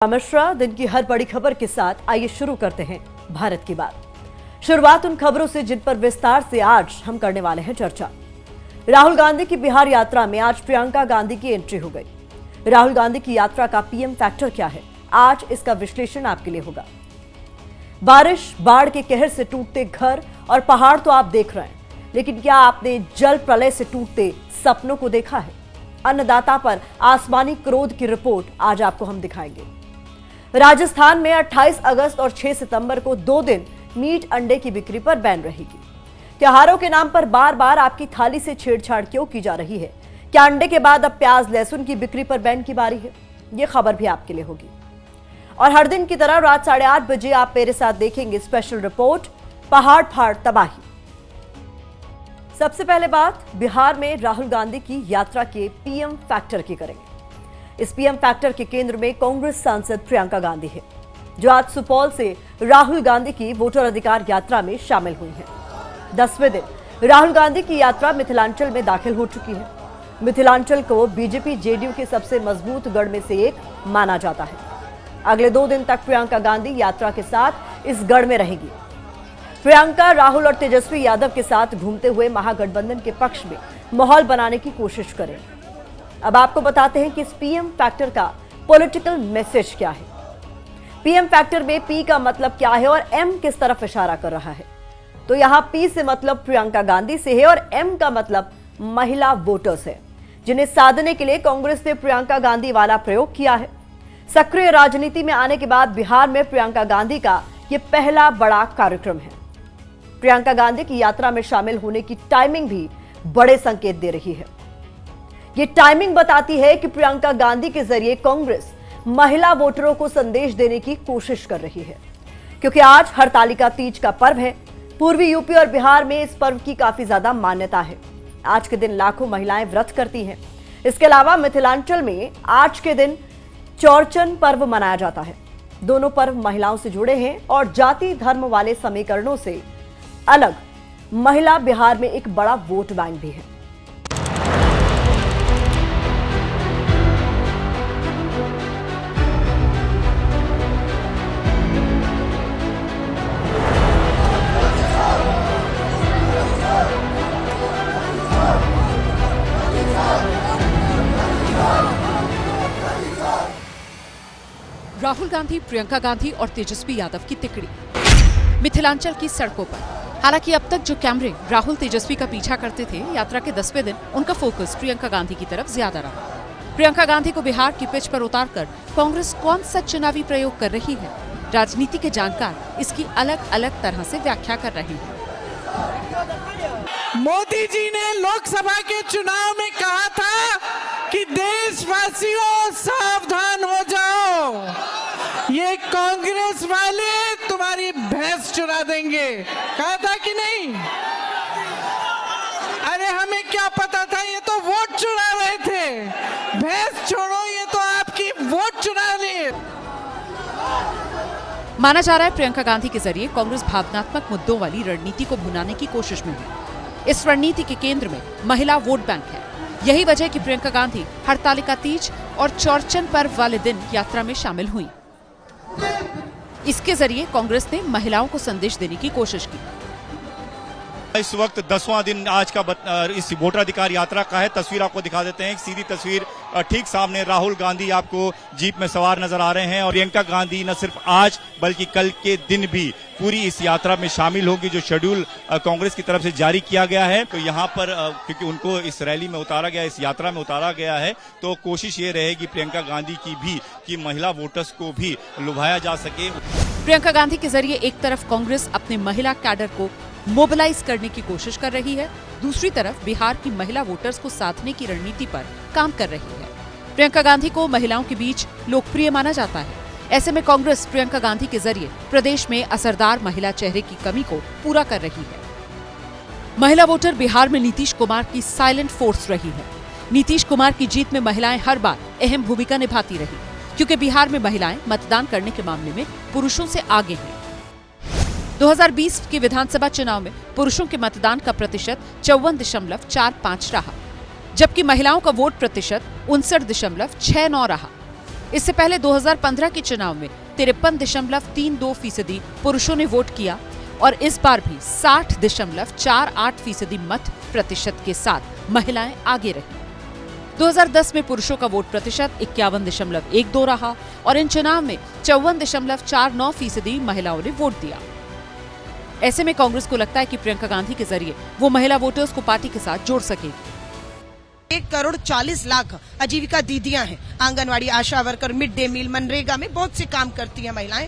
मिश्रा दिन की हर बड़ी खबर के साथ आइए शुरू करते हैं भारत की बात। शुरुआत उन खबरों से जिन पर विस्तार से आज हम करने वाले हैं चर्चा। राहुल गांधी की बिहार यात्रा में आज प्रियंका गांधी की एंट्री हो गई। राहुल गांधी की यात्रा का पीएम फैक्टर क्या है, आज इसका विश्लेषण आपके लिए होगा। बारिश, बाढ़ के कहर से टूटते घर और पहाड़ तो आप देख रहे हैं, लेकिन क्या आपने जल प्रलय से टूटते सपनों को देखा है? अन्नदाता पर आसमानी क्रोध की रिपोर्ट आज आपको हम दिखाएंगे। राजस्थान में 28 अगस्त और 6 सितंबर को 2 दिन मीट अंडे की बिक्री पर बैन रहेगी। त्योहारों के नाम पर बार बार आपकी थाली से छेड़छाड़ क्यों की जा रही है? क्या अंडे के बाद अब प्याज लहसुन की बिक्री पर बैन की बारी है? यह खबर भी आपके लिए होगी। और हर दिन की तरह रात 8:30 बजे आप मेरे साथ देखेंगे स्पेशल रिपोर्ट पहाड़ फाड़ तबाही। सबसे पहले बात बिहार में राहुल गांधी की यात्रा के पीएम फैक्टर की करेंगे। इस पीएम फैक्टर के केंद्र में कांग्रेस सांसद प्रियंका गांधी है, जो आज सुपौल से राहुल गांधी की वोटर अधिकार यात्रा में शामिल हुई हैं। 10वें दिन राहुल गांधी की यात्रा मिथिलांचल में दाखिल हो चुकी है। मिथिलांचल को बीजेपी जेडीयू के सबसे मजबूत गढ़ में से एक माना जाता है। अगले 2 दिन तक प्रियंका गांधी यात्रा के साथ इस गढ़ में रहेगी। प्रियंका राहुल और तेजस्वी यादव के साथ घूमते हुए महागठबंधन के पक्ष में माहौल बनाने की कोशिश करें। अब आपको बताते हैं कि इस पीएम फैक्टर का पॉलिटिकल मैसेज क्या है। पीएम फैक्टर में पी का मतलब क्या है और एम किस तरफ इशारा कर रहा है? तो यहां पी से मतलब प्रियंका गांधी से है और एम का मतलब महिला वोटर्स है, जिन्हें साधने के लिए कांग्रेस ने प्रियंका गांधी वाला प्रयोग किया है। सक्रिय राजनीति में आने के बाद बिहार में प्रियंका गांधी का यह पहला बड़ा कार्यक्रम है। प्रियंका गांधी की यात्रा में शामिल होने की टाइमिंग भी बड़े संकेत दे रही है। ये टाइमिंग बताती है कि प्रियंका गांधी के जरिए कांग्रेस महिला वोटरों को संदेश देने की कोशिश कर रही है, क्योंकि आज हरतालिका तीज का पर्व है। पूर्वी यूपी और बिहार में इस पर्व की काफी ज्यादा मान्यता है। आज के दिन लाखों महिलाएं व्रत करती हैं। इसके अलावा मिथिलांचल में आज के दिन चौरचन पर्व मनाया जाता है। दोनों पर्व महिलाओं से जुड़े हैं और जाति धर्म वाले समीकरणों से अलग महिला बिहार में एक बड़ा वोट बैंक भी है। राहुल गांधी, प्रियंका गांधी और तेजस्वी यादव की तिकड़ी मिथिलांचल की सड़कों पर। हालांकि अब तक जो कैमरे राहुल तेजस्वी का पीछा करते थे, यात्रा के 10वें दिन उनका फोकस प्रियंका गांधी की तरफ ज्यादा रहा। प्रियंका गांधी को बिहार की पिच पर उतारकर कांग्रेस कौन सा चुनावी प्रयोग कर रही है? राजनीति के जानकार इसकी अलग अलग तरह से व्याख्या कर रहे हैं। मोदी जी ने लोकसभा के चुनाव में कहा था कि देशवासियों सावधान हो जाओ, ये कांग्रेस वाले तुम्हारी भैंस चुरा देंगे। कहा था कि नहीं? अरे हमें क्या पता था, ये तो वोट चुरा रहे थे। भैंस छोड़ो, ये तो आपकी वोट चुरा लिए। माना जा रहा है प्रियंका गांधी के जरिए कांग्रेस भावनात्मक मुद्दों वाली रणनीति को भुनाने की कोशिश में है। इस रणनीति के केंद्र में महिला वोट बैंक है। यही वजह कि प्रियंका गांधी हरतालिका तीज और चौरचन पर्व वाले दिन यात्रा में शामिल हुई। इसके जरिए कांग्रेस ने महिलाओं को संदेश देने की कोशिश की। इस वक्त 10वां दिन आज का इस वोटर अधिकार यात्रा का है। तस्वीर आपको दिखा देते हैं। एक सीधी तस्वीर ठीक सामने राहुल गांधी आपको जीप में सवार नजर आ रहे हैं और प्रियंका गांधी न सिर्फ आज बल्कि कल के दिन भी पूरी इस यात्रा में शामिल होगी, जो शेड्यूल कांग्रेस की तरफ से जारी किया गया है। तो यहाँ पर क्योंकि उनको इस रैली में उतारा गया, इस यात्रा में उतारा गया है, तो कोशिश ये रहेगी प्रियंका गांधी की भी कि महिला वोटर्स को भी लुभाया जा सके। प्रियंका गांधी के जरिए एक तरफ कांग्रेस अपने महिला कैडर को मोबिलाइज करने की कोशिश कर रही है, दूसरी तरफ बिहार की महिला वोटर्स को साधने की रणनीति पर काम कर रही है। प्रियंका गांधी को महिलाओं के बीच लोकप्रिय माना जाता है। ऐसे में कांग्रेस प्रियंका गांधी के जरिए प्रदेश में असरदार महिला चेहरे की कमी को पूरा कर रही है। महिला वोटर बिहार में नीतीश कुमार की साइलेंट फोर्स रही है। नीतीश कुमार की जीत में महिलाएं हर बार अहम भूमिका निभाती रही, क्योंकि बिहार में महिलाएं मतदान करने के मामले में पुरुषों से आगे हैं। 2020 के विधानसभा चुनाव में पुरुषों के मतदान का प्रतिशत 54.45 रहा, जबकि महिलाओं का वोट प्रतिशत 59.69 रहा। इससे पहले 2015 के चुनाव में 53.32% पुरुषों ने वोट किया और इस बार भी 60.48% मत प्रतिशत के साथ महिलाएं आगे रही। 2010 में पुरुषों का वोट प्रतिशत 51.12 रहा और इन चुनाव में 54.49% महिलाओं ने वोट दिया। ऐसे में कांग्रेस को लगता है कि प्रियंका गांधी के जरिए वो महिला वोटर्स को पार्टी के साथ जोड़ सकेगी। 1,40,00,000 आजीविका दीदियां हैं, anganwadi, ASHA worker, mid day meal, MNREGA में बहुत से काम करती हैं महिलाएं।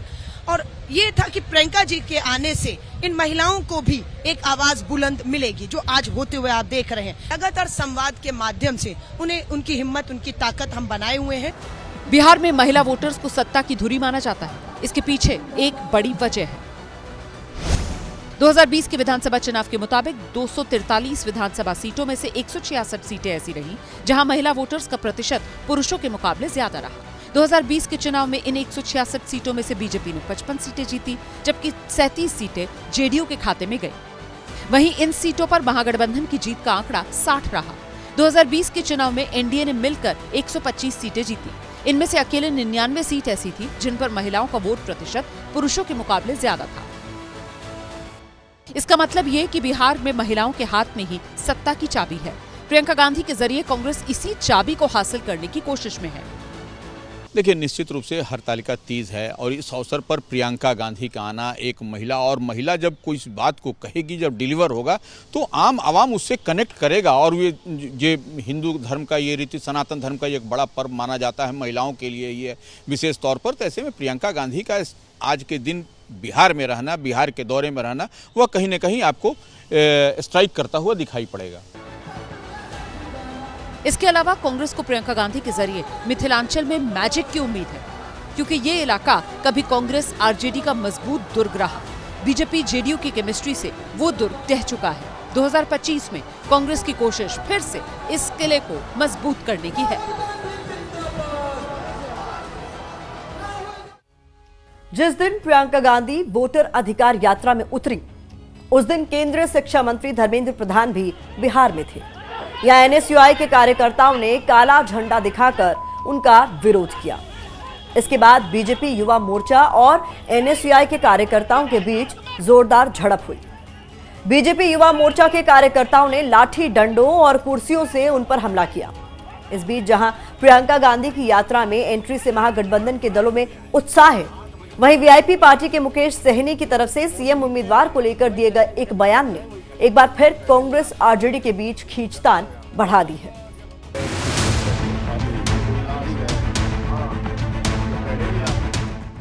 और ये था कि प्रियंका जी के आने से इन महिलाओं को भी एक आवाज बुलंद मिलेगी, जो आज होते हुए आप देख रहे हैं। लगातार संवाद के माध्यम से उन्हें उनकी हिम्मत, उनकी ताकत हम बनाए हुए हैं। बिहार में महिला वोटर्स को सत्ता की धुरी माना जाता है। इसके पीछे एक बड़ी वजह है। 2020 के विधानसभा चुनाव के मुताबिक 243 विधानसभा सीटों में से 166 सीटें ऐसी रहीं जहां महिला वोटर्स का प्रतिशत पुरुषों के मुकाबले ज्यादा रहा। 2020 के चुनाव में इन 166 सीटों में से बीजेपी ने 55 सीटें जीती, जबकि 37 सीटें जेडीयू के खाते में गई। वहीं इन सीटों पर महागठबंधन की जीत का आंकड़ा 60 रहा। 2020 के चुनाव में एनडीए ने मिलकर 125 सीटें जीती। इनमें से अकेले 99 सीट ऐसी थी जिन पर महिलाओं का वोट प्रतिशत पुरुषों के मुकाबले ज्यादा था। इसका मतलब ये कि बिहार में महिलाओं के हाथ में ही सत्ता की चाबी है। प्रियंका गांधी के जरिए कांग्रेस इसी चाबी को हासिल करने की कोशिश में है। देखिए, निश्चित रूप से हरतालिका तीज है और इस अवसर पर प्रियंका गांधी का आना, एक महिला, और महिला जब कोई बात को कहेगी, जब डिलीवर होगा तो आम आवाम उससे कनेक्ट करेगा। और ये हिंदू धर्म का, ये रीति सनातन धर्म का एक बड़ा पर्व माना जाता है महिलाओं के लिए ये विशेष तौर पर। तो ऐसे में प्रियंका गांधी का आज के दिन बिहार में रहना, बिहार के दौरे में रहना, वह कहीं न कहीं आपको स्ट्राइक करता हुआ दिखाई पड़ेगा। इसके अलावा कांग्रेस को प्रियंका गांधी के जरिए मिथिलांचल में मैजिक की उम्मीद है, क्योंकि ये इलाका कभी कांग्रेस आरजेडी का मजबूत दुर्ग रहा। बीजेपी जेडीयू की केमिस्ट्री से वो दुर्ग ढह चुका है। 2025 में कांग्रेस की कोशिश फिर से इस किले को मजबूत करने की है। जिस दिन प्रियंका गांधी वोटर अधिकार यात्रा में उतरी, उस दिन केंद्रीय शिक्षा मंत्री धर्मेंद्र प्रधान भी बिहार में थे। यहाँ एनएसयूआई के कार्यकर्ताओं ने काला झंडा दिखाकर उनका विरोध किया। इसके बाद बीजेपी युवा मोर्चा और एनएसयूआई के कार्यकर्ताओं के बीच जोरदार झड़प हुई। बीजेपी युवा मोर्चा के कार्यकर्ताओं ने लाठी डंडों और कुर्सियों से उन पर हमला किया। इस बीच जहां प्रियंका गांधी की यात्रा में एंट्री से महागठबंधन के दलों में उत्साह है, वहीं वीआईपी पार्टी के मुकेश सहनी की तरफ से सीएम उम्मीदवार को लेकर दिए गए एक बयान ने एक बार फिर कांग्रेस आरजेडी के बीच खींचतान बढ़ा दी है।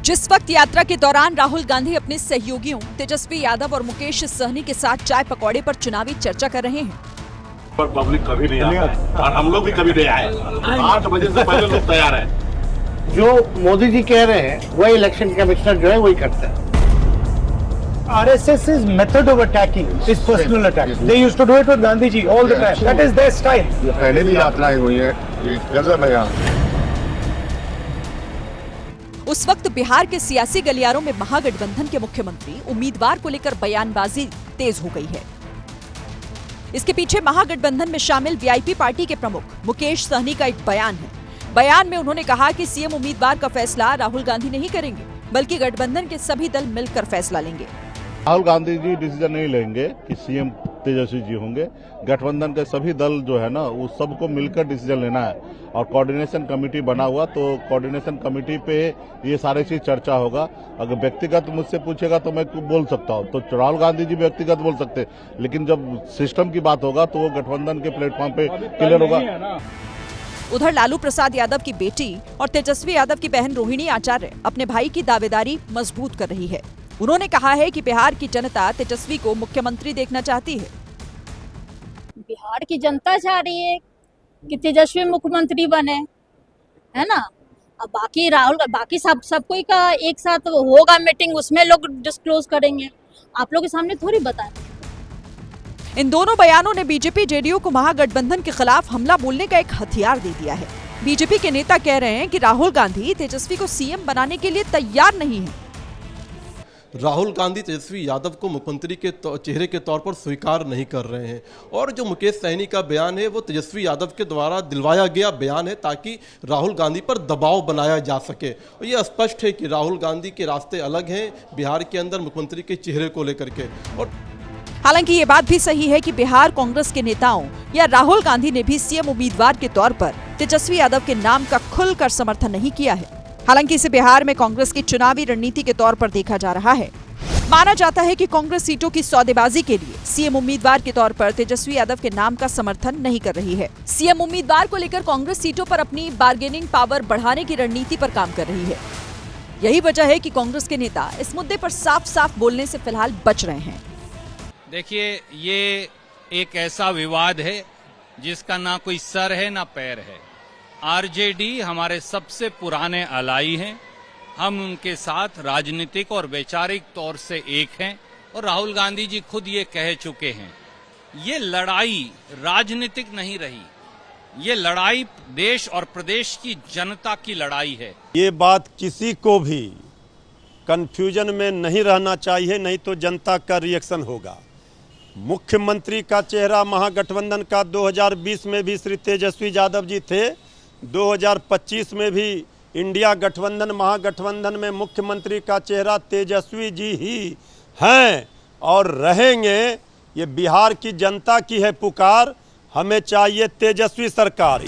जिस वक्त यात्रा के दौरान राहुल गांधी अपने सहयोगियों तेजस्वी यादव और मुकेश सहनी के साथ चाय पकौड़े पर चुनावी चर्चा कर रहे हैं, पर पब्लिक कभी नहीं आता और हम लोग भी कभी नहीं आए। 8 बजे से पहले लोग तैयार हैं। जो मोदी जी कह रहे हैं वही इलेक्शन कमिश्नर जो है वही करता है। RSS is method of attacking is personal attack. They used to do it with Gandhi ji all the time. That is their style. ये पहले भी यात्राएं हुई है, गजब है यहाँ। उस वक्त बिहार के सियासी गलियारों में महागठबंधन के मुख्यमंत्री उम्मीदवार को लेकर बयानबाजी तेज हो गई है। इसके पीछे महागठबंधन में शामिल वीआईपी पार्टी के प्रमुख मुकेश सहनी का एक बयान है। बयान में उन्होंने कहा कि सीएम उम्मीदवार का फैसला राहुल गांधी नहीं करेंगे, बल्कि गठबंधन के सभी दल मिलकर फैसला लेंगे। राहुल गांधी जी डिसीजन नहीं लेंगे कि सीएम तेजस्वी जी होंगे। गठबंधन के सभी दल जो है ना, वो सबको मिलकर डिसीजन लेना है और कोऑर्डिनेशन कमेटी बना हुआ, तो कोऑर्डिनेशन कमेटी पे ये सारी चीज चर्चा होगा। अगर व्यक्तिगत मुझसे पूछेगा तो मैं बोल सकता हूँ, तो राहुल गांधी जी व्यक्तिगत बोल सकते, लेकिन जब सिस्टम की बात होगा तो वो गठबंधन के प्लेटफॉर्म पे क्लियर होगा। उधर लालू प्रसाद यादव की बेटी और तेजस्वी यादव की बहन रोहिणी आचार्य अपने भाई की दावेदारी मजबूत कर रही है। उन्होंने कहा है कि बिहार की जनता तेजस्वी को मुख्यमंत्री देखना चाहती है। बिहार की जनता चाह रही है कि तेजस्वी मुख्यमंत्री बने, है ना। अब बाकी राहुल, बाकी सब कोई का एक साथ होगा मीटिंग, उसमें लोग डिस्क्लोज करेंगे। आप लोग के सामने थोड़ी बताएं। इन दोनों बयानों ने बीजेपी जेडीयू को महागठबंधन के खिलाफ हमला बोलने का एक हथियार दे दिया है। बीजेपी के नेता कह रहे हैं कि राहुल गांधी तेजस्वी को सीएम बनाने के लिए तैयार नहीं है। राहुल गांधी तेजस्वी यादव को मुख्यमंत्री के चेहरे के तौर पर स्वीकार नहीं कर रहे हैं। और जो मुकेश सहनी का बयान है वो तेजस्वी यादव के द्वारा दिलवाया गया बयान है ताकि राहुल गांधी पर दबाव बनाया जा सके। और ये स्पष्ट है कि राहुल गांधी के रास्ते अलग हैं बिहार के अंदर मुख्यमंत्री के चेहरे को लेकर के। और हालांकि ये बात भी सही है कि बिहार कांग्रेस के नेताओं या राहुल गांधी ने भी सीएम उम्मीदवार के तौर पर तेजस्वी यादव के नाम का खुलकर समर्थन नहीं किया है। हालांकि इसे बिहार में कांग्रेस की चुनावी रणनीति के तौर पर देखा जा रहा है। माना जाता है कि कांग्रेस सीटों की सौदेबाजी के लिए सीएम उम्मीदवार के तौर पर तेजस्वी यादव के नाम का समर्थन नहीं कर रही है। सीएम उम्मीदवार को लेकर कांग्रेस सीटों पर अपनी बार्गेनिंग पावर बढ़ाने की रणनीति पर काम कर रही है। यही वजह है कि कांग्रेस के नेता इस मुद्दे पर साफ साफ बोलने से फिलहाल बच रहे हैं। देखिए, ये एक ऐसा विवाद है जिसका ना कोई सर है ना पैर है। आरजेडी हमारे सबसे पुराने अलाई हैं, हम उनके साथ राजनीतिक और वैचारिक तौर से एक हैं और राहुल गांधी जी खुद ये कह चुके हैं। ये लड़ाई राजनीतिक नहीं रही, ये लड़ाई देश और प्रदेश की जनता की लड़ाई है। ये बात किसी को भी कंफ्यूजन में नहीं रहना चाहिए, नहीं तो जनता का रिएक्शन होगा। मुख्यमंत्री का चेहरा महागठबंधन का 2020 में भी श्री तेजस्वी यादव जी थे, 2025 में भी इंडिया गठबंधन महागठबंधन में मुख्यमंत्री का चेहरा तेजस्वी जी ही हैं और रहेंगे। ये बिहार की जनता की है पुकार, हमें चाहिए तेजस्वी सरकार।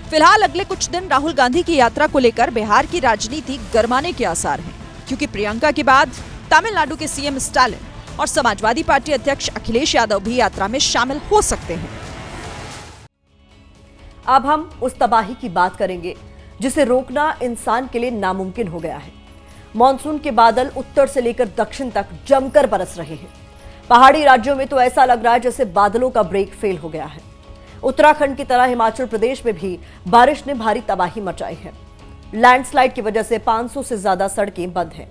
फिलहाल अगले कुछ दिन राहुल गांधी की यात्रा को लेकर बिहार की राजनीति गरमाने के आसार हैं, क्योंकि प्रियंका के बाद तमिलनाडु के सीएम स्टालिन और समाजवादी पार्टी अध्यक्ष अखिलेश यादव भी यात्रा में शामिल हो सकते हैं। अब हम उस तबाही की बात करेंगे जिसे रोकना इंसान के लिए नामुमकिन हो गया है। मॉनसून के बादल उत्तर से लेकर दक्षिण तक जमकर बरस रहे हैं। पहाड़ी राज्यों में तो ऐसा लग रहा है जैसे बादलों का ब्रेक फेल हो गया है। उत्तराखंड की तरह हिमाचल प्रदेश में भी बारिश ने भारी तबाही मचाई है। लैंडस्लाइड की वजह से 500 से ज्यादा सड़कें बंद हैं,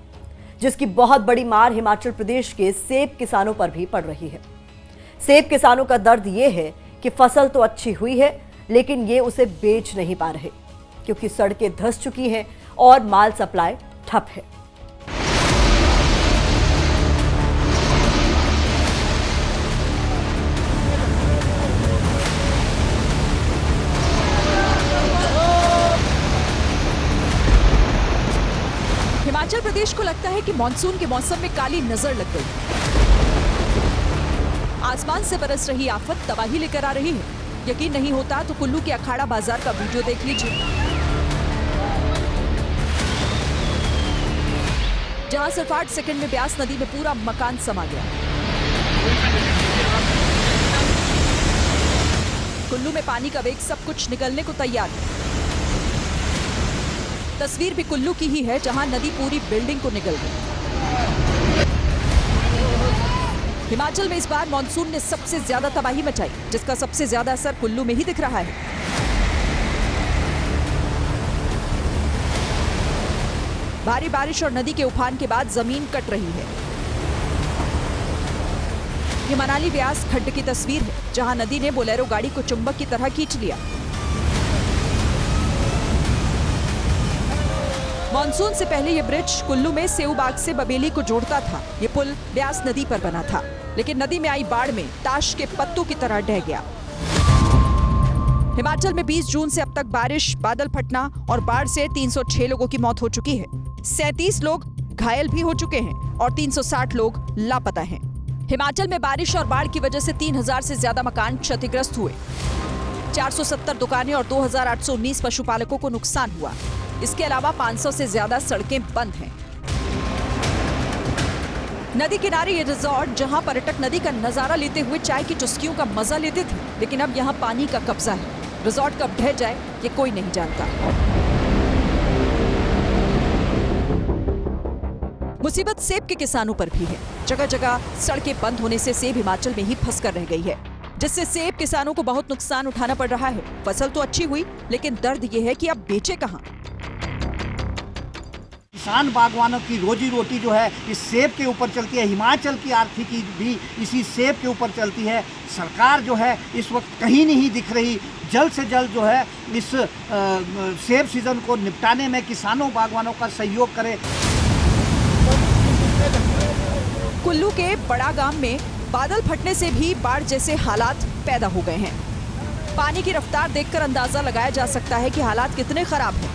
जिसकी बहुत बड़ी मार हिमाचल प्रदेश के सेब किसानों पर भी पड़ रही है। सेब किसानों का दर्द यह है कि फसल तो अच्छी हुई है, लेकिन ये उसे बेच नहीं पा रहे क्योंकि सड़कें धंस चुकी हैं और माल सप्लाई ठप है। हिमाचल प्रदेश को लगता है कि मानसून के मौसम में काली नजर लग गई। आसमान से बरस रही आफत तबाही लेकर आ रही है। यकीन नहीं होता तो कुल्लू के अखाड़ा बाजार का वीडियो देख लीजिए, जहां सिर्फ 8 सेकंड में ब्यास नदी में पूरा मकान समा गया। कुल्लू में पानी का वेग सब कुछ निकलने को तैयार है। तस्वीर भी कुल्लू की ही है, जहां नदी पूरी बिल्डिंग को निगल गई। हिमाचल में इस बार मॉनसून ने सबसे ज्यादा तबाही मचाई, जिसका सबसे ज्यादा असर कुल्लू में ही दिख रहा है। भारी बारिश और नदी के उफान के बाद जमीन कट रही है। ये मनाली ब्यास खड्ड की तस्वीर है, जहां नदी ने बोलेरो गाड़ी को चुंबक की तरह खींच लिया। मॉनसून से पहले ये ब्रिज कुल्लू में सेऊबाग से बबेली को जोड़ता था। ये पुल ब्यास नदी पर बना था, लेकिन नदी में आई बाढ़ में ताश के पत्तों की तरह ढह गया। हिमाचल में 20 जून से अब तक बारिश, बादल फटना और बाढ़ से 306 लोगों की मौत हो चुकी है। 37 लोग घायल भी हो चुके हैं और 360 लोग लापता हैं। हिमाचल में बारिश और बाढ़ की वजह से 3000 से ज्यादा मकान क्षतिग्रस्त हुए। 470 दुकानें और 2819 पशुपालकों को नुकसान हुआ। इसके अलावा 500 से ज्यादा सड़कें बंद हैं। नदी किनारे ये रिजॉर्ट, जहां पर्यटक नदी का नजारा लेते हुए चाय की चुस्कियों का मजा लेते थे, लेकिन अब यहां पानी का कब्जा है। रिजॉर्ट कब ढह जाए ये कोई नहीं जानता। मुसीबत सेब के किसानों पर भी है। जगह जगह सड़कें बंद होने से सेब हिमाचल में ही फंस कर रह गई है, जिससे सेब किसानों को बहुत नुकसान उठाना पड़ रहा है। फसल तो अच्छी हुई, लेकिन दर्द ये है कि अब बेचे कहां। किसान बागवानों की रोजी रोटी जो है इस सेब के ऊपर चलती है। हिमाचल की आर्थिकी भी इसी सेब के ऊपर चलती है। सरकार जो है इस वक्त कहीं नहीं दिख रही। जल्द से जल्द जो है इस सेब सीजन को निपटाने में किसानों बागवानों का सहयोग करे। कुल्लू के बड़ा गांव में बादल फटने से भी बाढ़ जैसे हालात पैदा हो गए हैं। पानी की रफ्तार देखकर अंदाजा लगाया जा सकता है कि हालात कितने खराब हैं।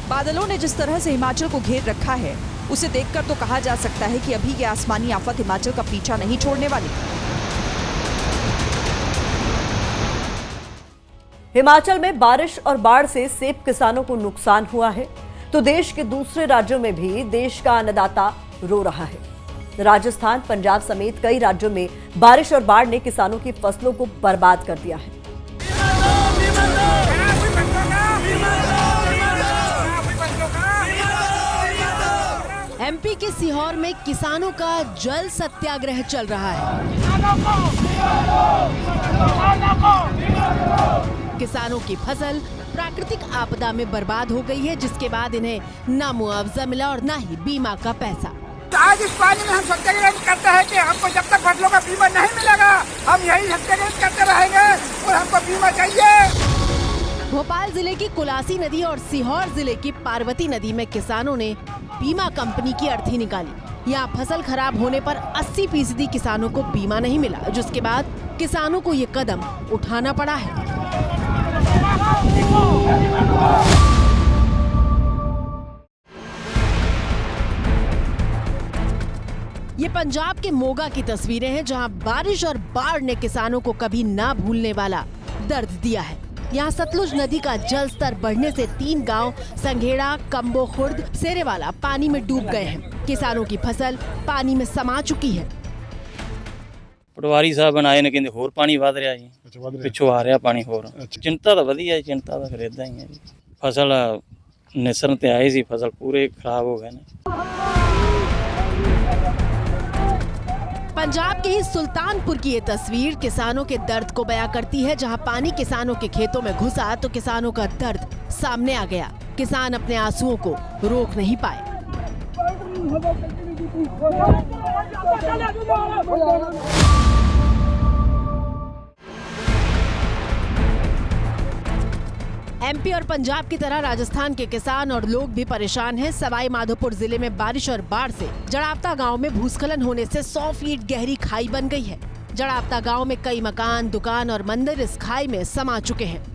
बादलों ने जिस तरह से हिमाचल को घेर रखा है, उसे देखकर तो कहा जा सकता है कि अभी ये आसमानी आफत हिमाचल का पीछा नहीं छोड़ने वाली। हिमाचल में बारिश और बाढ़ से सेब किसानों को नुकसान हुआ है, तो देश के दूसरे राज्यों में भी देश का अन्नदाता रो रहा है। राजस्थान, पंजाब समेत कई राज्यों में बारिश और बाढ़ ने किसानों की फसलों को बर्बाद कर दिया है। एमपी के सीहोर में किसानों का जल सत्याग्रह चल रहा है। किसानों की फसल प्राकृतिक आपदा में बर्बाद हो गई है, जिसके बाद इन्हें ना मुआवजा मिला और ना ही बीमा का पैसा। आज इस पानी में हम सत्याग्रह करते हैं कि हमको जब तक फसलों का बीमा नहीं मिलेगा हम यही सत्याग्रह करते रहेंगे और हमको बीमा चाहिए। भोपाल जिले की कुलासी नदी और सीहोर जिले की पार्वती नदी में किसानों ने बीमा कंपनी की अर्थी निकाली। यहाँ फसल खराब होने पर 80% किसानों को बीमा नहीं मिला, जिसके बाद किसानों को ये कदम उठाना पड़ा है। ये पंजाब के मोगा की तस्वीरें हैं, जहां बारिश और बाढ़ ने किसानों को कभी ना भूलने वाला दर्द दिया है। यहाँ सतलुज नदी का जल स्तर बढ़ने से 3 गांव संघेड़ा, कंबो खुर्द, सेरेवाला पानी में डूब गए हैं। किसानों की फसल पानी में समा चुकी है। पटवारी साहब बनाए ने कहते होर पानी वध रहा जी, पिछों आ रहा पानी होर। चिंता तो वधिया है, चिंता तो फिर इदां ही है जी। फसल निसरन ते आए सी, फसल पूरे खराब हो गए ने। पंजाब के ही सुल्तानपुर की ये तस्वीर किसानों के दर्द को बयां करती है, जहां पानी किसानों के खेतों में घुसा तो किसानों का दर्द सामने आ गया। किसान अपने आंसुओं को रोक नहीं पाए। एमपी और पंजाब की तरह राजस्थान के किसान और लोग भी परेशान हैं। सवाई माधोपुर जिले में बारिश और बाढ़ से जड़ावता गांव में भूस्खलन होने से 100 फीट गहरी खाई बन गई है। जड़ावता गांव में कई मकान, दुकान और मंदिर इस खाई में समा चुके हैं।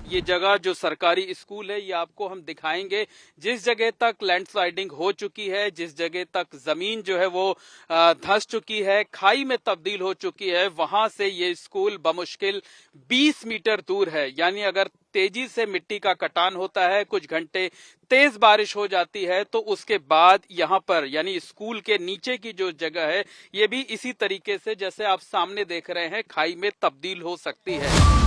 ये जगह जो सरकारी स्कूल है ये आपको हम दिखाएंगे। जिस जगह तक लैंडस्लाइडिंग हो चुकी है, जिस जगह तक जमीन जो है वो धंस चुकी है, खाई में तब्दील हो चुकी है, वहां से ये स्कूल बमुश्किल 20 मीटर दूर है। यानी अगर तेजी से मिट्टी का कटान होता है, कुछ घंटे तेज बारिश हो जाती है, तो उसके बाद यहाँ पर यानी स्कूल के नीचे की जो जगह है ये भी इसी तरीके से जैसे आप सामने देख रहे हैं खाई में तब्दील हो सकती है।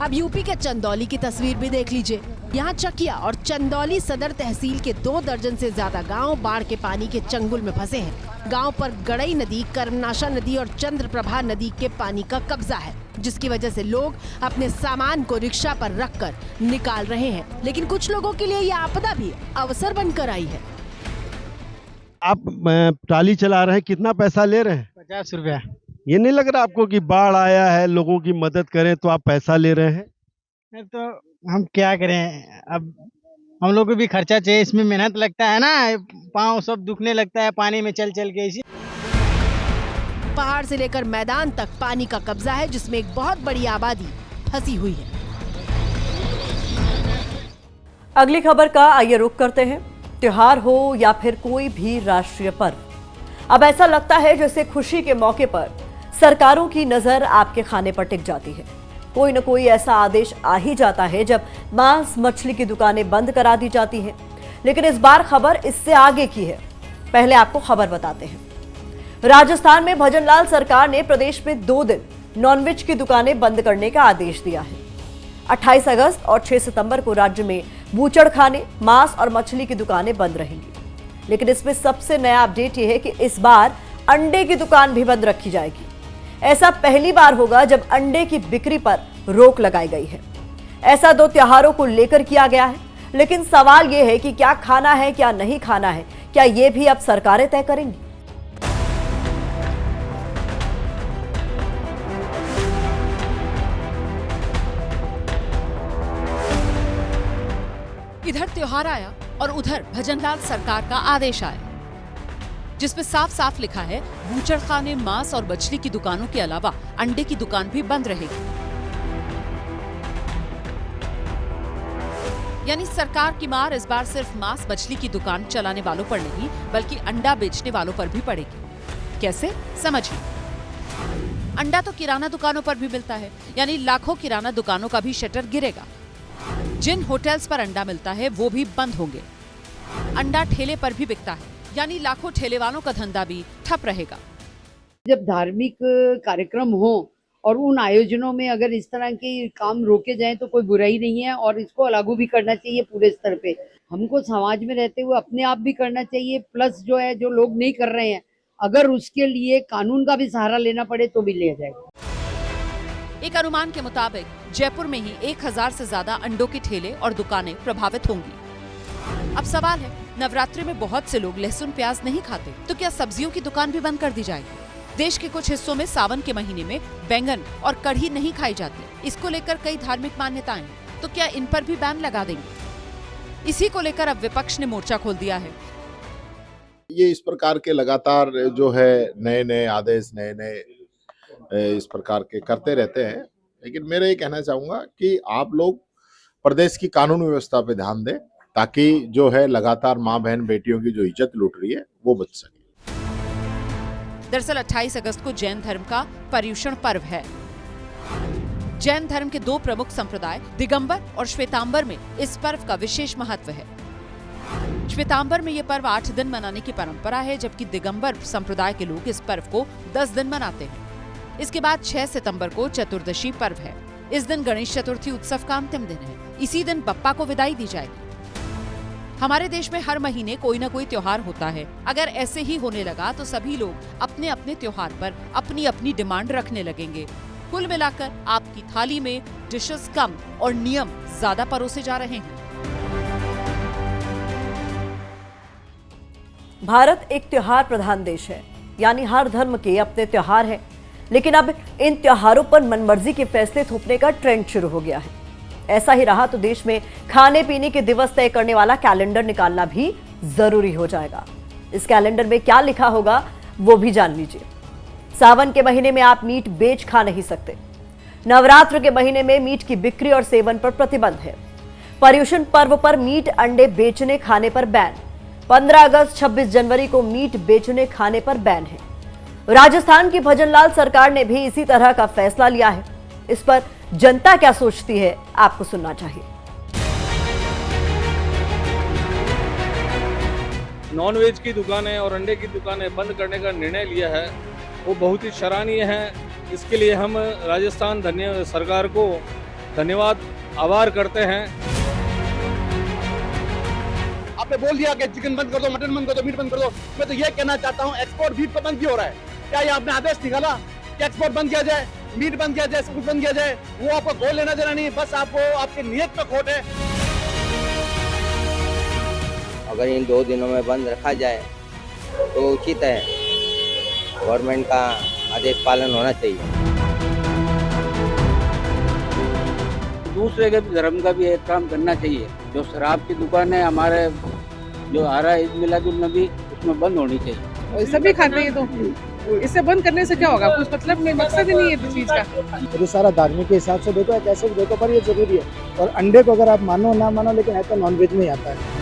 अब यूपी के चंदौली की तस्वीर भी देख लीजिए। यहाँ चकिया और चंदौली सदर तहसील के 2 दर्जन से ज्यादा गांव बाढ़ के पानी के चंगुल में फंसे हैं। गांव पर गड़ई नदी, कर्मनाशा नदी और चंद्रप्रभा नदी के पानी का कब्जा है, जिसकी वजह से लोग अपने सामान को रिक्शा पर रखकर निकाल रहे हैं। लेकिन कुछ लोगों के लिए ये आपदा भी अवसर बनकर आई है। आप ट्राली चला रहे हैं, कितना पैसा ले रहे हैं? 50 रुपया। ये नहीं लग रहा आपको कि बाढ़ आया है, लोगों की मदद करें तो आप पैसा ले रहे हैं? नहीं तो हम क्या करें, अब हम लोग को भी खर्चा चाहिए, इसमें मेहनत लगता है ना, पाँव सब दुखने लगता है पानी में चल चल के। इसी पहाड़ से लेकर मैदान तक पानी का कब्जा है, जिसमें एक बहुत बड़ी आबादी फंसी हुई है। अगली खबर का आइए रुख करते हैं। त्योहार हो या फिर कोई भी राष्ट्रीय पर्व, अब ऐसा लगता है जैसे खुशी के मौके पर सरकारों की नजर आपके खाने पर टिक जाती है। कोई न कोई ऐसा आदेश आ ही जाता है जब मांस मछली की दुकानें बंद करा दी जाती हैं। लेकिन इस बार खबर इससे आगे की है। पहले आपको खबर बताते हैं। राजस्थान में भजनलाल सरकार ने प्रदेश में 2 दिन नॉनवेज की दुकानें बंद करने का आदेश दिया है। 28 अगस्त और 6 सितंबर को राज्य में बूचड़खाने, मांस और मछली की दुकानें बंद रहेंगी। लेकिन इसमें सबसे नया अपडेट यह है कि इस बार अंडे की दुकान भी बंद रखी जाएगी। ऐसा पहली बार होगा जब अंडे की बिक्री पर रोक लगाई गई है। ऐसा 2 त्योहारों को लेकर किया गया है। लेकिन सवाल यह है कि क्या खाना है, क्या नहीं खाना है, क्या यह भी अब सरकारें तय करेंगी? इधर त्योहार आया और उधर भजनलाल सरकार का आदेश आया, जिसमें साफ साफ लिखा है बूचड़खाने, मांस और मछली की दुकानों के अलावा अंडे की दुकान भी बंद रहेगी। यानी सरकार की मार इस बार सिर्फ मांस मछली की दुकान चलाने वालों पर नहीं, बल्कि अंडा बेचने वालों पर भी पड़ेगी। कैसे, समझिए। अंडा तो किराना दुकानों पर भी मिलता है, यानी लाखों किराना दुकानों का भी शटर गिरेगा। जिन होटल्स पर अंडा मिलता है वो भी बंद होंगे। अंडा ठेले पर भी बिकता है, यानी लाखों ठेले वालों का धंधा भी ठप रहेगा। जब धार्मिक कार्यक्रम हो और उन आयोजनों में अगर इस तरह के काम रोके जाएं तो कोई बुराई नहीं है, और इसको लागू भी करना चाहिए पूरे स्तर पे। हमको समाज में रहते हुए अपने आप भी करना चाहिए, प्लस जो है जो लोग नहीं कर रहे हैं अगर उसके लिए कानून का भी सहारा लेना पड़े तो भी लिया जाएगा। एक अनुमान के मुताबिक जयपुर में ही 1000 से ज्यादा अंडों के ठेले और दुकानें प्रभावित होंगी। अब सवाल है, नवरात्रि में बहुत से लोग लहसुन प्याज नहीं खाते, तो क्या सब्जियों की दुकान भी बंद कर दी जाएगी? देश के कुछ हिस्सों में सावन के महीने में बैंगन और कढ़ी नहीं खाई जाती। इसको लेकर कई धार्मिक मान्यताएं हैं, तो क्या इन पर भी बैन लगा देंगे? इसी को लेकर अब विपक्ष ने मोर्चा खोल दिया है। ये इस प्रकार के लगातार जो है नए नए आदेश, नए नए इस प्रकार के करते रहते हैं, लेकिन मेरा ये कहना चाहूंगा कि आप लोग प्रदेश की कानून व्यवस्था पे ध्यान दें, ताकि जो है लगातार माँ बहन बेटियों की जो इज्जत लूट रही है वो बच सके। दरअसल 28 अगस्त को जैन धर्म का पर्युषण पर्व है। जैन धर्म के दो प्रमुख संप्रदाय दिगंबर और श्वेतांबर में इस पर्व का विशेष महत्व है। श्वेतांबर में ये पर्व 8 दिन मनाने की परंपरा है, जबकि दिगंबर संप्रदाय के लोग इस पर्व को 10 दिन मनाते हैं। इसके बाद 6 सितंबर को चतुर्दशी पर्व है। इस दिन गणेश चतुर्थी उत्सव का अंतिम दिन है। इसी दिन बप्पा को विदाई दी जाएगी। हमारे देश में हर महीने कोई न कोई त्योहार होता है। अगर ऐसे ही होने लगा तो सभी लोग अपने अपने त्योहार पर अपनी अपनी डिमांड रखने लगेंगे। कुल मिलाकर आपकी थाली में डिशेस कम और नियम ज्यादा परोसे जा रहे हैं। भारत एक त्योहार प्रधान देश है, यानी हर धर्म के अपने त्योहार हैं। लेकिन अब इन त्योहारों पर मनमर्जी के फैसले थोपने का ट्रेंड शुरू हो गया है। ऐसा ही रहा तो देश में खाने पीने के दिवस तय करने वाला कैलेंडर निकालना भी जरूरी हो जाएगा। इस कैलेंडर में क्या लिखा होगा वो भी जान लीजिए। सावन के महीने में आप मीट बेच खा नहीं सकते। नवरात्र के महीने में मीट की बिक्री और सेवन पर प्रतिबंध है। पर्युषण पर्व पर मीट अंडे बेचने खाने पर बैन। 15 अगस्त 26 जनवरी को मीट बेचने खाने पर बैन है। राजस्थान की भजनलाल सरकार ने भी इसी तरह का फैसला लिया है। इस पर जनता क्या सोचती है, आपको सुनना चाहिए। नॉनवेज की दुकानें और अंडे की दुकानें बंद करने का निर्णय लिया है, वो बहुत ही सराहनीय है। इसके लिए हम राजस्थान सरकार को धन्यवाद आभार करते हैं। आपने बोल दिया कि चिकन बंद कर दो, मटन बंद कर दो, मीट बंद कर दो। मैं तो ये कहना चाहता हूँ, एक्सपोर्ट बीफ का बंद क्यों हो रहा है? क्या ये आपने आदेश निकाला कि एक्सपोर्ट बंद किया जाए, मीट बंद किया जाए, सब कुछ बंद किया जाए? वो आपको गोल लेना देना नहीं, बस आपको आपकी नीयत पे खोट है। अगर इन 2 दिनों में बंद रखा जाए तो उचित है। गवर्नमेंट का आदेश पालन होना चाहिए। दूसरे के धर्म का भी एहतराम करना चाहिए। जो शराब की दुकान है हमारे जो आ रहा है ईद मिलादुल नबी, उसमें बंद होनी चाहिए। सभी खाते हैं तो इससे बंद करने से क्या होगा? कुछ मतलब नहीं, मकसद ही नहीं है इस चीज का। ये सारा धार्मिक के हिसाब से देखो या कैसे भी देखो, पर ये जरूरी है। और अंडे को अगर आप मानो ना मानो, लेकिन है तो नॉनवेज में ही आता है।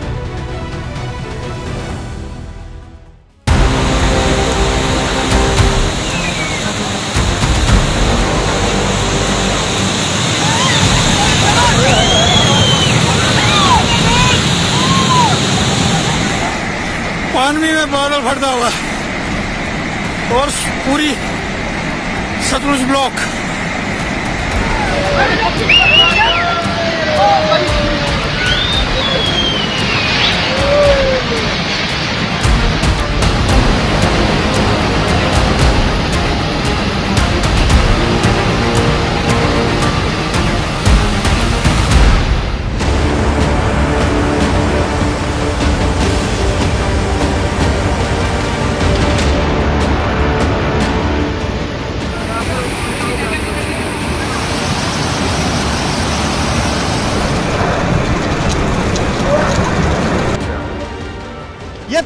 पानवी में बादल फटता हुआ और पूरी सतलुज ब्लॉक।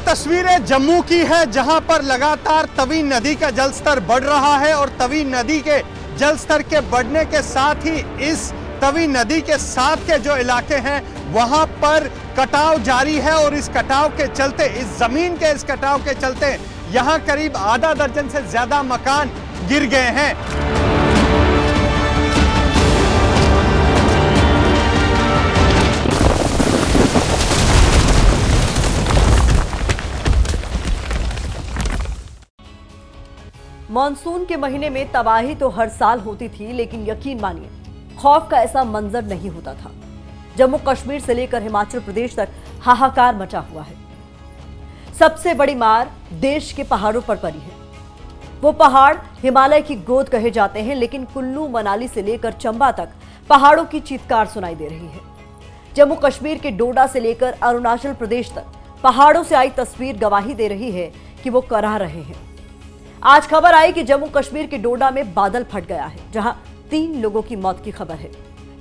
तस्वीरें जम्मू की है, जहां पर लगातार तवी नदी का जलस्तर बढ़ रहा है और तवी नदी के जलस्तर के बढ़ने के साथ ही इस तवी नदी के साथ के जो इलाके हैं वहां पर कटाव जारी है और इस कटाव के चलते, इस जमीन के इस कटाव के चलते यहां करीब आधा दर्जन से ज्यादा मकान गिर गए हैं। मॉनसून के महीने में तबाही तो हर साल होती थी, लेकिन यकीन मानिए खौफ का ऐसा मंजर नहीं होता था। जम्मू कश्मीर से लेकर हिमाचल प्रदेश तक हाहाकार मचा हुआ है। सबसे बड़ी मार देश के पहाड़ों पर पड़ी है। वो पहाड़ हिमालय की गोद कहे जाते हैं, लेकिन कुल्लू मनाली से लेकर चंबा तक पहाड़ों की चीत्कार सुनाई दे रही है। जम्मू कश्मीर के डोडा से लेकर अरुणाचल प्रदेश तक पहाड़ों से आई तस्वीर गवाही दे रही है कि वो कराह रहे हैं। आज खबर आई कि जम्मू कश्मीर के डोडा में बादल फट गया है, जहां 3 लोगों की मौत की खबर है,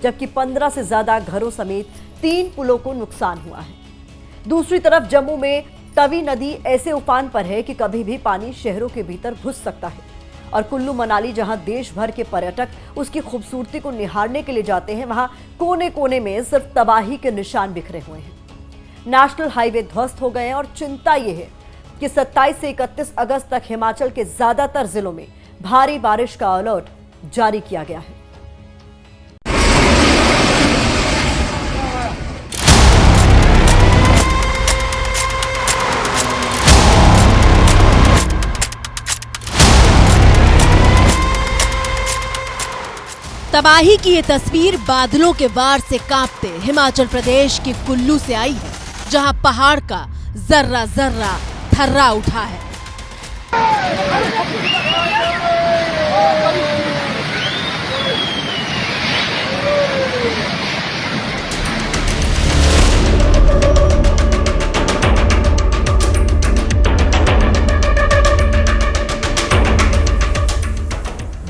जबकि 15 से ज्यादा घरों समेत 3 पुलों को नुकसान हुआ है। दूसरी तरफ जम्मू में तवी नदी ऐसे उफान पर है कि कभी भी पानी शहरों के भीतर घुस सकता है। और कुल्लू मनाली, जहां देश भर के पर्यटक उसकी खूबसूरती को निहारने के लिए जाते हैं, वहां कोने कोने में सिर्फ तबाही के निशान बिखरे हुए हैं। नेशनल हाईवे ध्वस्त हो गए हैं और चिंता यह है कि 27 से 31 अगस्त तक हिमाचल के ज्यादातर जिलों में भारी बारिश का अलर्ट जारी किया गया है। तबाही की ये तस्वीर बादलों के वार से कांपते हिमाचल प्रदेश के कुल्लू से आई है, जहां पहाड़ का जर्रा जर्रा थर्रा उठा है।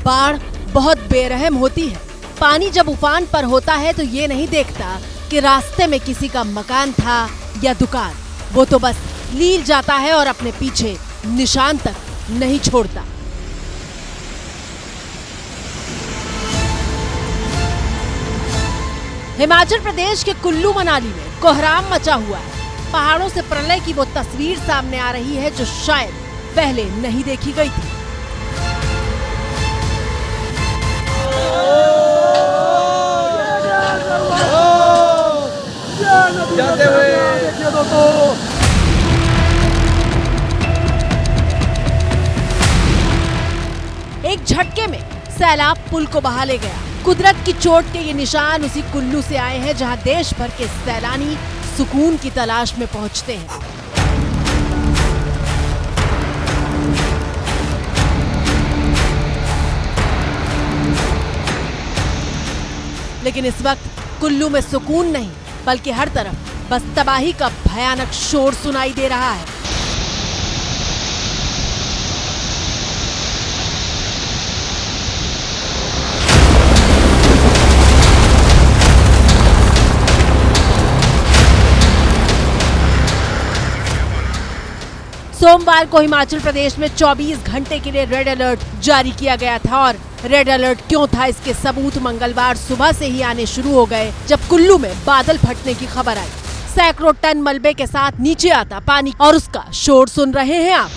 बाढ़ बहुत बेरहम होती है। पानी जब उफान पर होता है तो ये नहीं देखता कि रास्ते में किसी का मकान था या दुकान, वो तो बस लील जाता है और अपने पीछे निशान तक नहीं छोड़ता। हिमाचल प्रदेश के कुल्लू मनाली में कोहराम मचा हुआ है। पहाड़ों से प्रलय की वो तस्वीर सामने आ रही है जो शायद पहले नहीं देखी गई थी। जाते हुए देखिए दोस्तों, एक झटके में सैलाब पुल को बहा ले गया। कुदरत की चोट के ये निशान उसी कुल्लू से आए हैं, जहां देश भर के सैलानी सुकून की तलाश में पहुंचते हैं। लेकिन इस वक्त कुल्लू में सुकून नहीं, बल्कि हर तरफ बस तबाही का भयानक शोर सुनाई दे रहा है। सोमवार को हिमाचल प्रदेश में 24 घंटे के लिए रेड अलर्ट जारी किया गया था और रेड अलर्ट क्यों था इसके सबूत मंगलवार सुबह से ही आने शुरू हो गए, जब कुल्लू में बादल फटने की खबर आई। सैकड़ों टन मलबे के साथ नीचे आता पानी और उसका शोर सुन रहे हैं आप।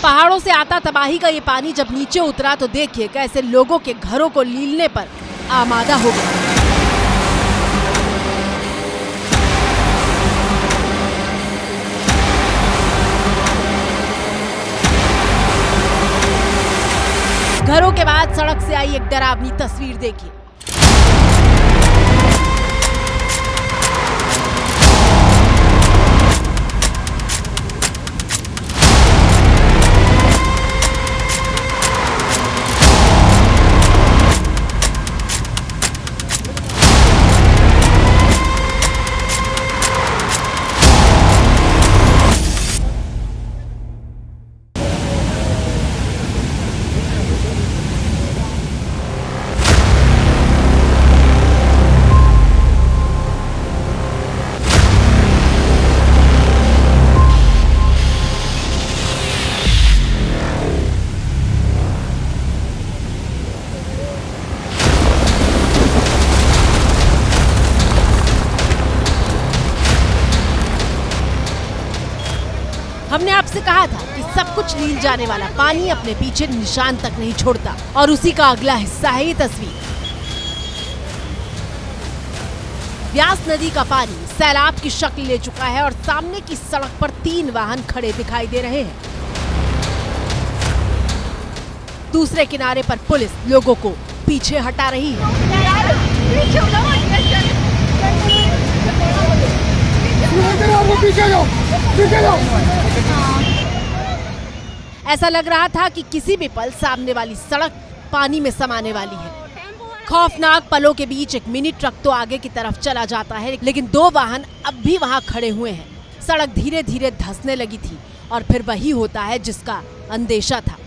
पहाड़ों से आता तबाही का ये पानी जब नीचे उतरा तो देखिए कैसे लोगों के घरों को लीलने पर आमादा हो गया। घरों के बाद सड़क से आई एक डरावनी तस्वीर देखिए। हमने आपसे कहा था कि सब कुछ लील जाने वाला पानी अपने पीछे निशान तक नहीं छोड़ता, और उसी का अगला हिस्सा है ये तस्वीर। ब्यास नदी का पानी सैलाब की शक्ल ले चुका है और सामने की सड़क पर 3 वाहन खड़े दिखाई दे रहे हैं। दूसरे किनारे पर पुलिस लोगों को पीछे हटा रही है। ऐसा लग रहा था कि किसी भी पल सामने वाली सड़क पानी में समाने वाली है। खौफनाक पलों के बीच एक मिनी ट्रक तो आगे की तरफ चला जाता है, लेकिन 2 वाहन अब भी वहां खड़े हुए हैं। सड़क धीरे धीरे धंसने लगी थी और फिर वही होता है जिसका अंदेशा था।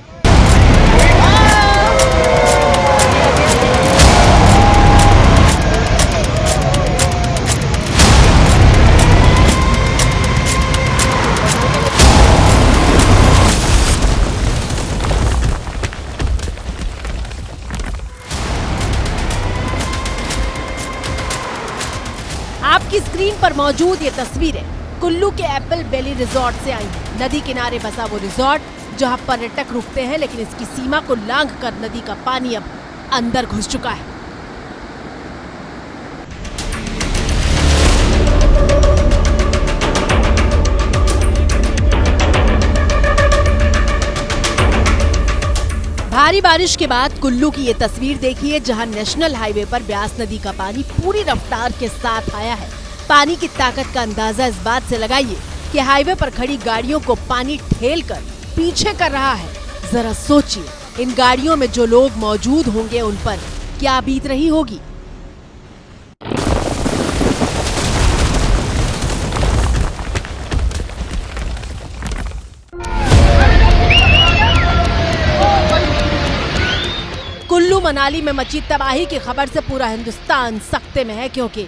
आपकी स्क्रीन पर मौजूद ये तस्वीरें कुल्लू के एप्पल वैली रिजॉर्ट से आई हैं। नदी किनारे बसा वो रिजॉर्ट जहां पर्यटक रुकते हैं, लेकिन इसकी सीमा को लांघकर नदी का पानी अब अंदर घुस चुका है। भारी बारिश के बाद कुल्लू की ये तस्वीर देखिए, जहां नेशनल हाईवे पर ब्यास नदी का पानी पूरी रफ्तार के साथ आया है। पानी की ताकत का अंदाजा इस बात से लगाइए कि हाईवे पर खड़ी गाड़ियों को पानी ठेल कर पीछे कर रहा है। जरा सोचिए, इन गाड़ियों में जो लोग मौजूद होंगे उन पर क्या बीत रही होगी। कुल्लू मनाली में मची तबाही की खबर से पूरा हिंदुस्तान सख्ते में है, क्योंकि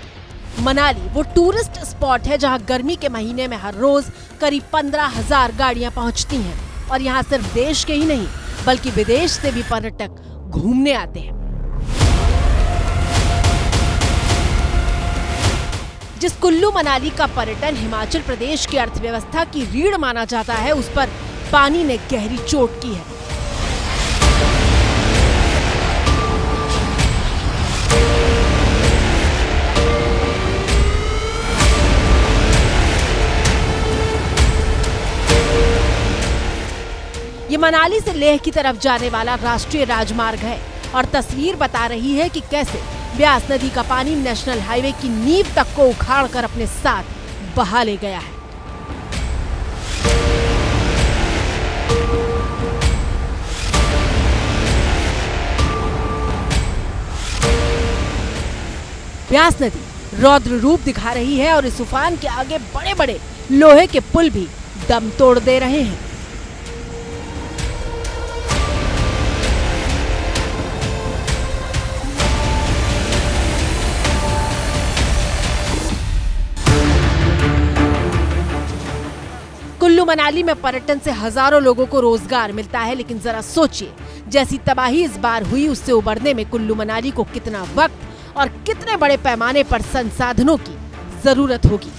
मनाली वो टूरिस्ट स्पॉट है जहां गर्मी के महीने में हर रोज करीब 15,000 गाड़ियां पहुंचती हैं। और यहां सिर्फ देश के ही नहीं बल्कि विदेश से भी पर्यटक घूमने आते हैं। जिस कुल्लू मनाली का पर्यटन हिमाचल प्रदेश की अर्थव्यवस्था की रीढ़ माना जाता है, उस पर पानी ने गहरी चोट की है। ये मनाली से लेह की तरफ जाने वाला राष्ट्रीय राजमार्ग है और तस्वीर बता रही है कि कैसे ब्यास नदी का पानी नेशनल हाईवे की नींव तक को उखाड़कर अपने साथ बहा ले गया है। ब्यास नदी रौद्र रूप दिखा रही है और इस उफान के आगे बड़े बड़े लोहे के पुल भी दम तोड़ दे रहे हैं। कुल्लू मनाली में पर्यटन से हजारों लोगों को रोजगार मिलता है, लेकिन जरा सोचिए, जैसी तबाही इस बार हुई उससे उबरने में कुल्लू मनाली को कितना वक्त और कितने बड़े पैमाने पर संसाधनों की जरूरत होगी।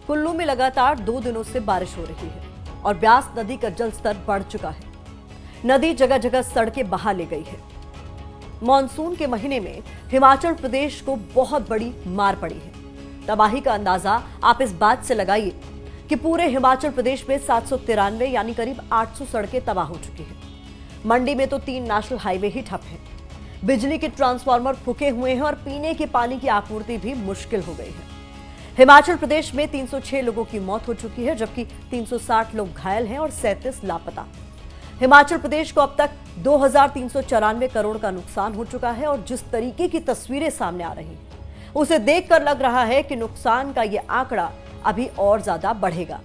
कुल्लू में लगातार 2 दिनों से बारिश हो रही है और ब्यास नदी का जलस्तर बढ़ चुका है। नदी जगह जगह सड़कें बहा ले गई है। मॉनसून के महीने में हिमाचल प्रदेश को बहुत बड़ी मार पड़ी है। तबाही का अंदाजा आप इस बात से लगाइए कि पूरे हिमाचल प्रदेश में 793 यानी करीब 800 सड़कें तबाह हो चुकी हैं। मंडी में तो 3 नेशनल हाईवे ही ठप हैं। बिजली के ट्रांसफार्मर फूके हुए हैं और पीने के पानी की आपूर्ति भी मुश्किल हो गई है। हिमाचल प्रदेश में 306 लोगों की मौत हो चुकी है, जबकि 360 लोग घायल हैं और 37 लापता। हिमाचल प्रदेश को अब तक 2,394 करोड़ का नुकसान हो चुका है और जिस तरीके की तस्वीरें सामने आ रही हैं, उसे देखकर लग रहा है कि नुकसान का यह आंकड़ा अभी और ज्यादा बढ़ेगा।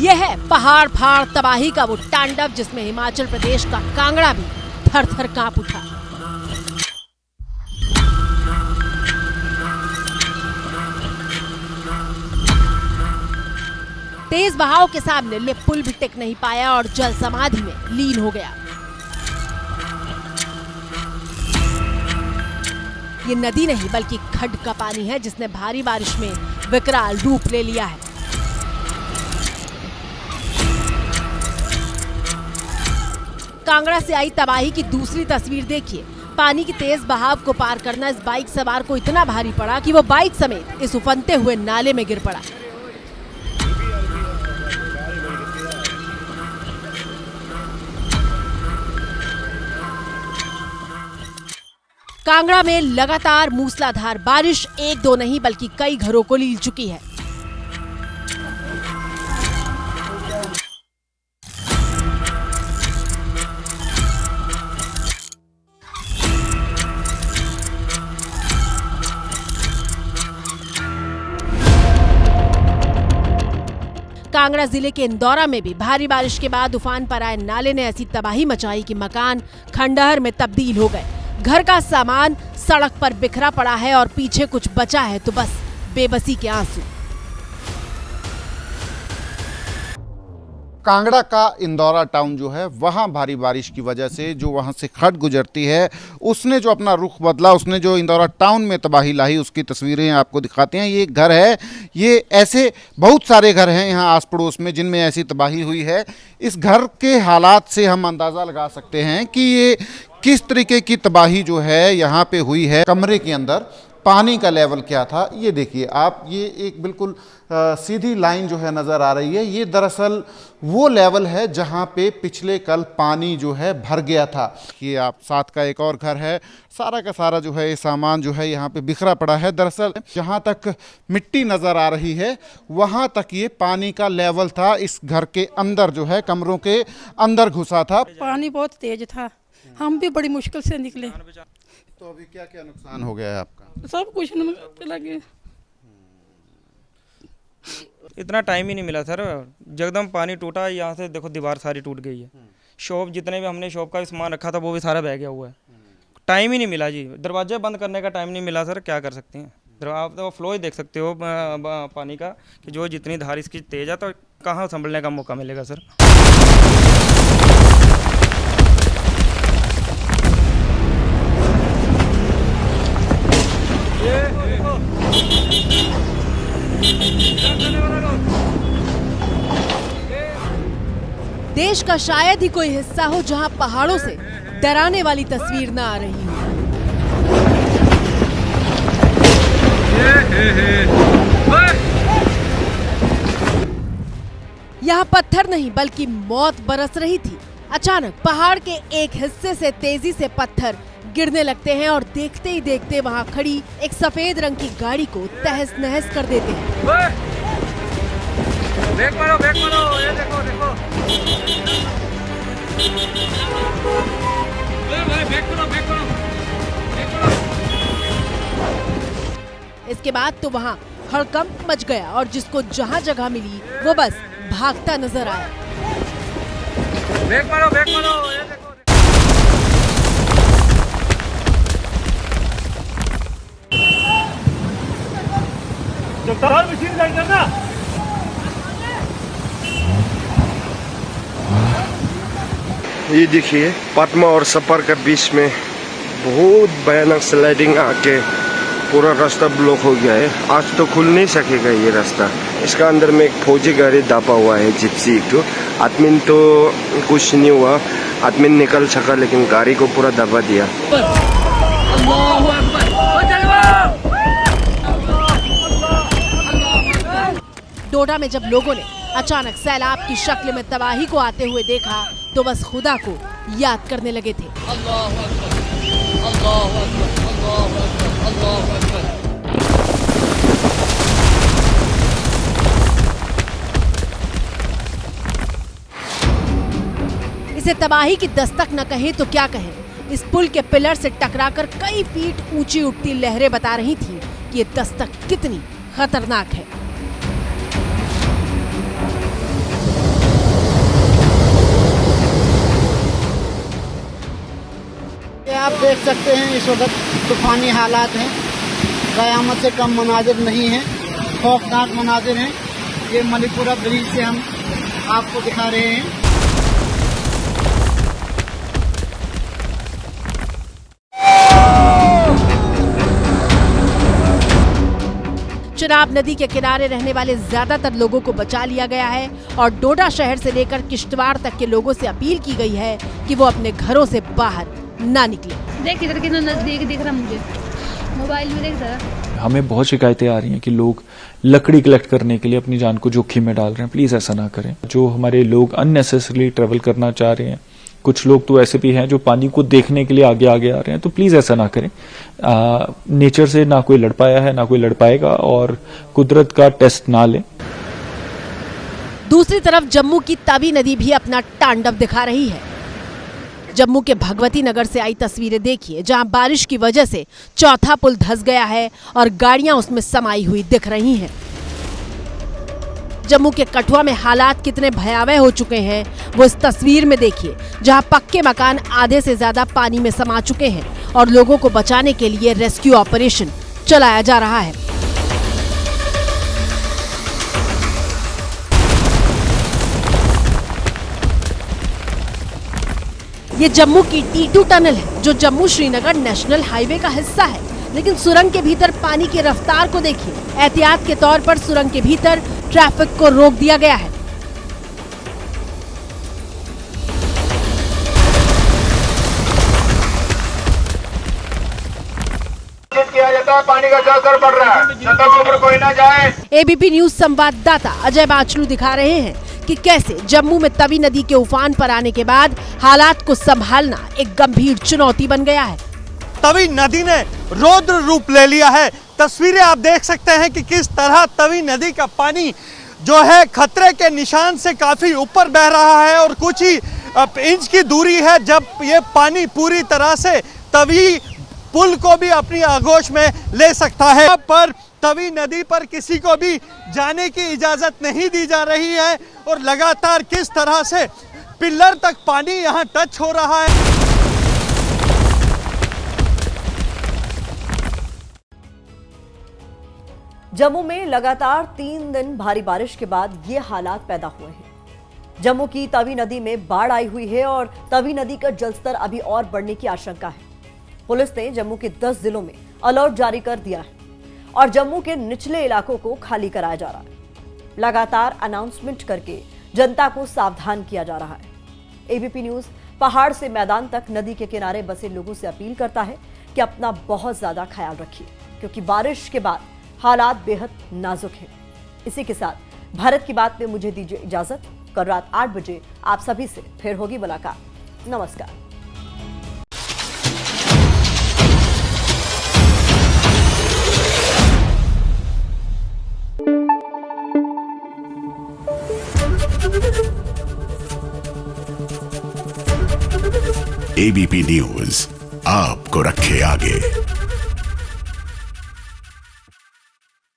यह है पहाड़ फाड़ तबाही का वो तांडव जिसमें हिमाचल प्रदेश का कांगड़ा भी थर थर कांप उठा। तेज बहाव के सामने ये पुल भी टिक नहीं पाया और जल समाधि में लीन हो गया। ये नदी नहीं बल्कि खड्ड का पानी है जिसने भारी बारिश में विकराल रूप ले लिया है। कांगड़ा से आई तबाही की दूसरी तस्वीर देखिए। पानी की तेज बहाव को पार करना इस बाइक सवार को इतना भारी पड़ा कि वो बाइक समेत इस उफनते हुए नाले में गिर पड़ा। कांगड़ा में लगातार मूसलाधार बारिश एक दो नहीं बल्कि कई घरों को लील चुकी है। कांगड़ा जिले के इंदौरा में भी भारी बारिश के बाद उफान पर आए नाले ने ऐसी तबाही मचाई कि मकान खंडहर में तब्दील हो गए। घर का सामान सड़क पर बिखरा पड़ा है और पीछे कुछ बचा है तो बस बेबसी के आंसू। कांगड़ा का इंदौरा टाउन जो है वहाँ भारी बारिश की वजह से जो वहाँ से खड्ड गुजरती है उसने जो अपना रुख बदला, उसने जो इंदौरा टाउन में तबाही लाई, उसकी तस्वीरें आपको दिखाते हैं। ये एक घर है, ये ऐसे बहुत सारे घर हैं यहाँ आस पड़ोस में जिनमें ऐसी तबाही हुई है। इस घर के हालात से हम अंदाज़ा लगा सकते हैं कि ये किस तरीके की तबाही जो है यहाँ पे हुई है। कमरे के अंदर पानी का लेवल क्या था ये देखिए आप, ये एक बिल्कुल सीधी लाइन जो है नज़र आ रही है। ये दरअसल वो लेवल है जहाँ पे पिछले कल पानी जो है भर गया था। ये आप साथ का एक और घर है, सारा का सारा जो है ये सामान जो है यहाँ पे बिखरा पड़ा है। दरअसल जहाँ तक मिट्टी नज़र आ रही है वहाँ तक ये पानी का लेवल था। इस घर के अंदर जो है कमरों के अंदर घुसा था। पानी बहुत तेज था, हम भी बड़ी मुश्किल से निकले। तो अभी क्या क्या नुकसान हो गया है आपका? सब कुछ चला गया। इतना टाइम ही नहीं मिला सर, जगदम पानी टूटा। यहाँ से देखो दीवार सारी टूट गई है। शॉप जितने भी हमने शॉप का सामान रखा था वो भी सारा बह गया हुआ है। टाइम ही नहीं मिला जी, दरवाजे बंद करने का टाइम नहीं मिला सर। क्या कर सकते हैं, आप तो फ्लो ही देख सकते हो पानी का कि जो जितनी धार इसकी तेज है तो कहाँ संभलने का मौका मिलेगा सर। देश का शायद ही कोई हिस्सा हो जहां पहाड़ों से डराने वाली तस्वीर न आ रही हो। यहाँ पत्थर नहीं बल्कि मौत बरस रही थी। अचानक पहाड़ के एक हिस्से से तेजी से पत्थर गिरने लगते हैं और देखते ही देखते वहाँ खड़ी एक सफेद रंग की गाड़ी को तहस नहस कर देते हैं। ब्रेक मारो, ये देखो देखो। ब्रेक करो। इसके बाद तो वहाँ हड़कंप मच गया और जिसको जहाँ जगह मिली वो बस भागता नजर आया। ब्रेक मारो, ये देखो। ये देखिए पद्मा और सपर के बीच में बहुत भयानक स्लाइडिंग आके पूरा रास्ता ब्लॉक हो गया है। आज तो खुल नहीं सकेगा ये रास्ता। इसका अंदर में एक फौजी गाड़ी दबा हुआ है, जिप्सी। एक तो आदमी तो कुछ नहीं हुआ, आदमी निकल सका लेकिन गाड़ी को पूरा दबा दिया। डोडा में जब लोगों ने अचानक सैलाब की शक्ल में तबाही को आते हुए देखा तो बस खुदा को याद करने लगे थे। अल्लाहु अकबर, अल्लाहु अकबर, अल्लाहु अकबर, अल्लाहु अकबर। इसे तबाही की दस्तक न कहें तो क्या कहें। इस पुल के पिलर से टकराकर कई फीट ऊंची उठती लहरें बता रही थीं कि ये दस्तक कितनी खतरनाक है। आप देख सकते हैं इस वक्त तूफानी हालात हैं, कयामत से कम मनाजिर नहीं हैं, खौफनाक मनाजिर हैं। ये मणिपुरा ब्रिज से हम आपको दिखा रहे हैं। चिनाब नदी के किनारे रहने वाले ज्यादातर लोगों को बचा लिया गया है और डोडा शहर से लेकर किश्तवाड़ तक के लोगों से अपील की गई है कि वो अपने घरों से बाहर ना निकले। देख इधर कितना नजदीक दिख रहा मुझे, मोबाइल में देख रहा। हमें बहुत शिकायतें आ रही हैं कि लोग लकड़ी कलेक्ट करने के लिए अपनी जान को जोखिम में डाल रहे हैं। प्लीज ऐसा ना करें। जो हमारे लोग अननेसेसरली ट्रेवल करना चाह रहे हैं, कुछ लोग तो ऐसे भी हैं जो पानी को देखने के लिए आगे आगे आ रहे हैं, तो प्लीज ऐसा ना करें। नेचर से ना कोई लड़ पाया है, ना कोई लड़ पाएगा, और कुदरत का टेस्ट ना लें। दूसरी तरफ जम्मू की तवी नदी भी अपना तांडव दिखा रही है। जम्मू के भगवती नगर से आई तस्वीरें देखिए, जहां बारिश की वजह से चौथा पुल धंस गया है और गाड़ियां उसमें समाई हुई दिख रही हैं। जम्मू के कठुआ में हालात कितने भयावह हो चुके हैं वो इस तस्वीर में देखिए, जहां पक्के मकान आधे से ज्यादा पानी में समा चुके हैं और लोगों को बचाने के लिए रेस्क्यू ऑपरेशन चलाया जा रहा है। ये जम्मू की T2 टनल है, जो जम्मू श्रीनगर नेशनल हाईवे का हिस्सा है, लेकिन सुरंग के भीतर पानी की रफ्तार को देखिए। एहतियात के तौर पर सुरंग के भीतर ट्रैफिक को रोक दिया गया है। किया जाता है, पानी का जलस्तर बढ़ रहा है, छतों के ऊपर कोई ना जाए। एबीपी न्यूज संवाददाता अजय बाचलू दिखा रहे हैं कि कैसे जम्मू में तवी नदी के उफान पर आने के बाद हालात को संभालना एक गंभीर चुनौती बन गया है। तवी नदी ने रौद्र रूप ले लिया है। तस्वीरें आप देख सकते हैं कि किस तरह तवी नदी का पानी जो है खतरे के निशान से काफी ऊपर बह रहा है और कुछ ही इंच की दूरी है जब ये पानी पूरी तरह से तवी पुल को भी अपनी आगोश में ले सकता है। पर तवी नदी पर किसी को भी जाने की इजाजत नहीं दी जा रही है और लगातार किस तरह से पिलर तक पानी यहाँ टच हो रहा है। जम्मू में लगातार 3 दिन भारी बारिश के बाद ये हालात पैदा हुए हैं। जम्मू की तवी नदी में बाढ़ आई हुई है और तवी नदी का जलस्तर अभी और बढ़ने की आशंका है। पुलिस ने जम्मू के 10 जिलों में अलर्ट जारी कर दिया है और जम्मू के निचले इलाकों को खाली कराया जा रहा है। लगातार अनाउंसमेंट करके जनता को सावधान किया जा रहा है। एबीपी न्यूज पहाड़ से मैदान तक नदी के किनारे बसे लोगों से अपील करता है कि अपना बहुत ज्यादा ख्याल रखिए, क्योंकि बारिश के बाद हालात बेहद नाजुक हैं। इसी के साथ भारत की बात में मुझे दीजिए इजाजत। कल रात 8 बजे आप सभी से फिर होगी मुलाकात। नमस्कार। एबीपी न्यूज आपको रखे आगे।